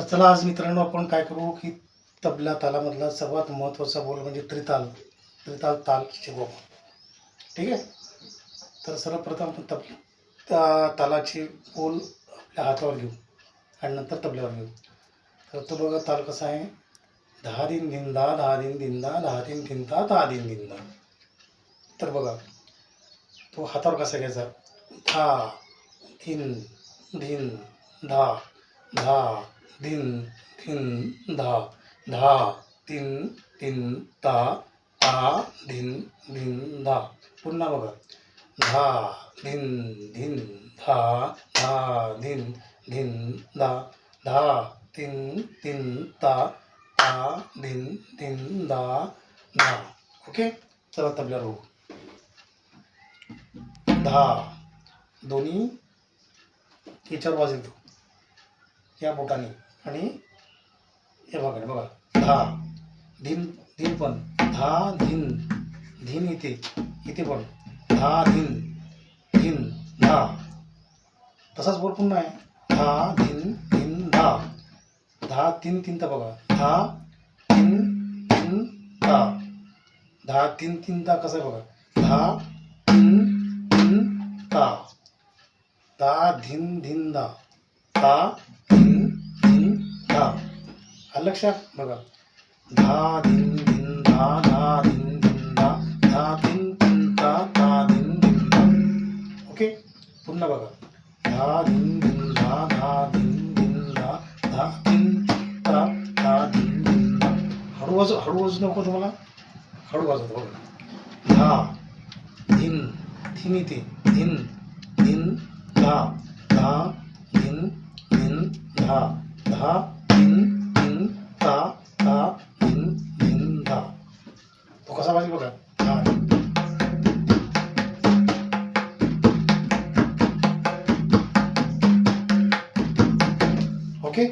चला आज मित्रांनो आपण काय करू की तबला तालामधला सर्वात महत्त्वाचा बोल म्हणजे त्रिताल ताल शिकू आपण. ठीक आहे. तर सर्वप्रथम आपण त्या तालाची बोल आपल्या हातावर घेऊ आणि नंतर तबल्यावर घेऊ. तर तो बघा ताल कसा आहे. 10 दिन धिंदा 10 दिन धिंदा 10 दिन धिंदा 10 दिन धिंदा. तर बघा तो हातावर कसा घ्यायचा. धा धिन धिन धा धा दिन दिन धा धा दिन दिन ता ता दिन दिन धा. पुन्हा बघा. धा दिन दिन धा धा दिन दिन धा धा दिन दिन ता ता दिन दिन धा धा. ओके. चला तबल्यावर बघू. धा दोन्ही याच्यावर वाजेल तो या बोटाने आणि हे बघा धा दिन दिन पण धा दिन धीन इथे पण धा दिन दिन धा. तसाच बोल पुन्हा आहे. धा दिन दिन धा धा तीन तीन ता बघा. धा तीन तीन ता धा तीन तीन ता कसं आहे बघा. धा तीन तीन ता ता धिन धिन धा ता धिन धिन धा. आलं लक्षात बघा. धा दिन दिन धा धा दिन दिन धा धा दिन दिन ता ता दिन दिन धा. ओके. पुन्हा बघा. धा दिन दिन धा धा दिन दिन धा धा दिन ता ता दिन दिन धा. हळू वाजू नको तुम्हाला. हळू वाजवतो बघा. धा दिन धीन इथे दिन दिन धा धा दिन दिन धा धा दिन दिन ता ता दिन दिन धा. तो कसा वाजेल बघा. धा ओके.